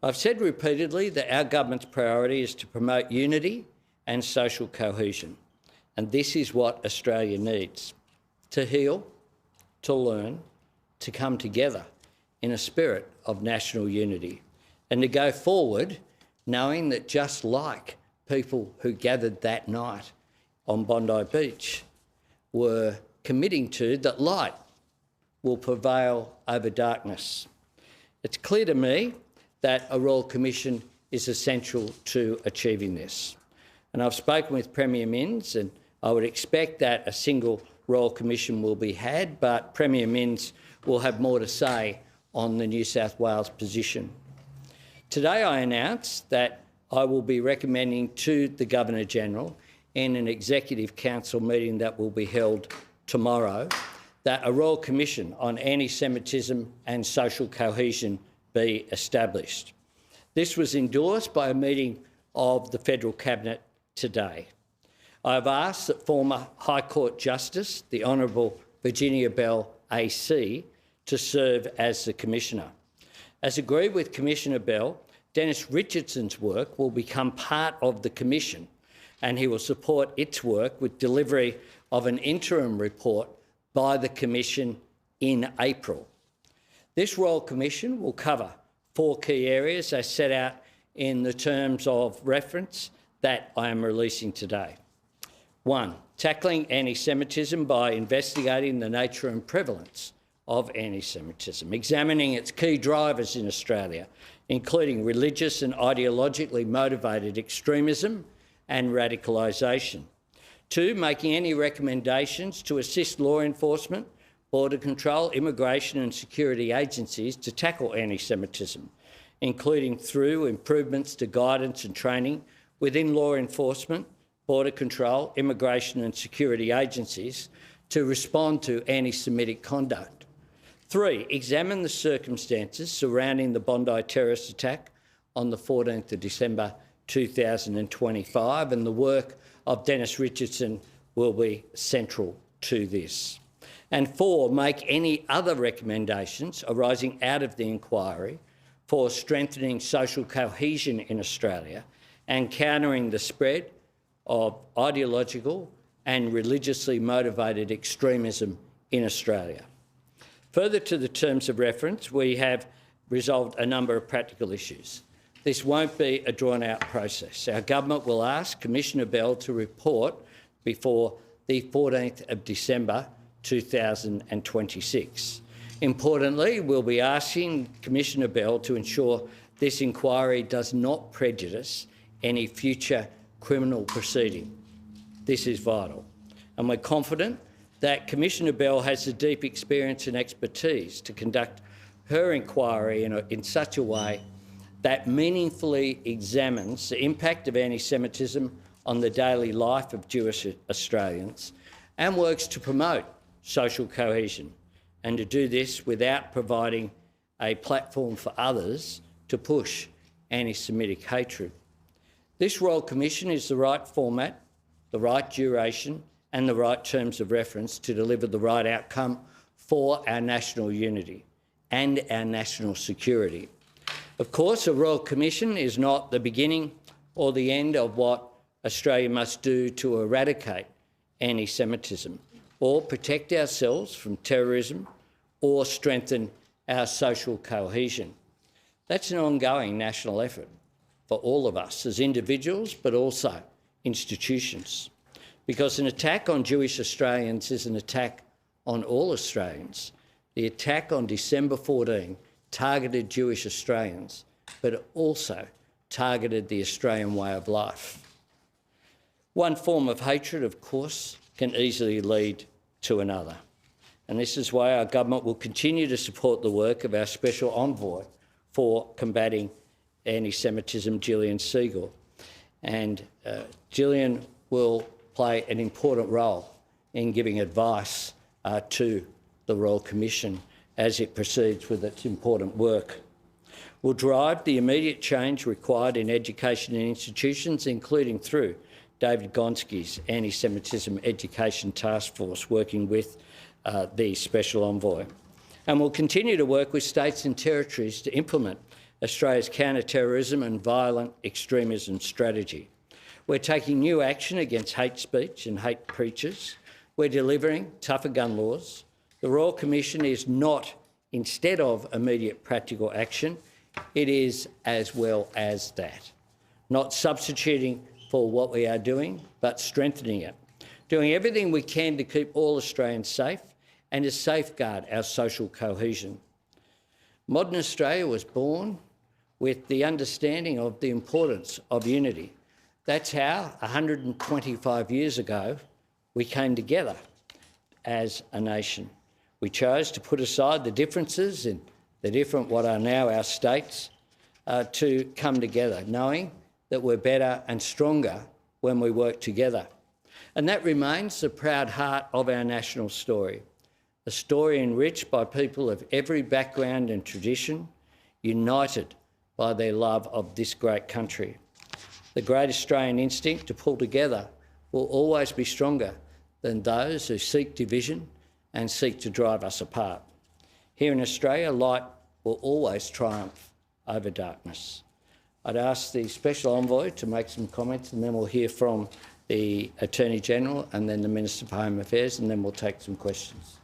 I've said repeatedly that our government's priority is to promote unity and social cohesion, and this is what Australia needs: to heal, to learn, to come together in a spirit of national unity, and to go forward knowing that, just like people who gathered that night on Bondi Beach were committing to, that light will prevail over darkness. It's clear to me that a Royal Commission is essential to achieving this. And I've spoken with Premier Minns, and I would expect that a single Royal Commission will be had, but Premier Minns will have more to say on the New South Wales position. Today I announce that I will be recommending to the Governor-General in an Executive Council meeting that will be held tomorrow that a Royal Commission on anti-Semitism and social cohesion be established. This was endorsed by a meeting of the Federal Cabinet today. I have asked that former High Court Justice, the Honourable Virginia Bell AC, to serve as the Commissioner. As agreed with Commissioner Bell, Dennis Richardson's work will become part of the Commission, and he will support its work with delivery of an interim report by the Commission in April. This Royal Commission will cover 4 key areas as set out in the terms of reference that I am releasing today. 1. Tackling anti-Semitism by investigating the nature and prevalence of anti-Semitism, examining its key drivers in Australia, including religious and ideologically motivated extremism and radicalisation. 2. Making any recommendations to assist law enforcement, border control, immigration and security agencies to tackle anti-Semitism, including through improvements to guidance and training within law enforcement, border control, immigration and security agencies to respond to anti-Semitic conduct. 3. Examine the circumstances surrounding the Bondi terrorist attack on the 14th of December 2025, and the work of Dennis Richardson will be central to this. And 4. Make any other recommendations arising out of the inquiry for strengthening social cohesion in Australia and countering the spread of ideological and religiously motivated extremism in Australia. Further to the terms of reference, we have resolved a number of practical issues. This won't be a drawn-out process. Our government will ask Commissioner Bell to report before the 14th of December 2026. Importantly, we'll be asking Commissioner Bell to ensure this inquiry does not prejudice any future criminal proceeding. This is vital, and we're confident that Commissioner Bell has the deep experience and expertise to conduct her inquiry in such a way that meaningfully examines the impact of anti-Semitism on the daily life of Jewish Australians and works to promote social cohesion, and to do this without providing a platform for others to push anti-Semitic hatred. This Royal Commission is the right format, the right duration and the right terms of reference to deliver the right outcome for our national unity and our national security. Of course, a Royal Commission is not the beginning or the end of what Australia must do to eradicate anti-Semitism or protect ourselves from terrorism or strengthen our social cohesion. That's an ongoing national effort for all of us as individuals, but also institutions. Because an attack on Jewish Australians is an attack on all Australians. The attack on December 14 targeted Jewish Australians, but it also targeted the Australian way of life. One form of hatred, of course, can easily lead to another. And this is why our government will continue to support the work of our Special Envoy for combating anti-Semitism, Gillian Segal. And Gillian will play an important role in giving advice to the Royal Commission as it proceeds with its important work. We'll drive the immediate change required in education and institutions, including through David Gonski's Anti-Semitism Education Task Force, working with the Special Envoy. And we'll continue to work with states and territories to implement Australia's counter-terrorism and violent extremism strategy. We're taking new action against hate speech and hate preachers. We're delivering tougher gun laws. The Royal Commission is not instead of immediate practical action, it is as well as that. Not substituting for what we are doing, but strengthening it. Doing everything we can to keep all Australians safe and to safeguard our social cohesion. Modern Australia was born with the understanding of the importance of unity. That's how, 125 years ago, we came together as a nation. We chose to put aside the differences in the different, what are now our states, to come together, knowing that we're better and stronger when we work together. And that remains the proud heart of our national story, a story enriched by people of every background and tradition, united by their love of this great country. The great Australian instinct to pull together will always be stronger than those who seek division and seek to drive us apart. Here in Australia, light will always triumph over darkness. I'd ask the Special Envoy to make some comments, and then we'll hear from the Attorney-General and then the Minister for Home Affairs, and then we'll take some questions.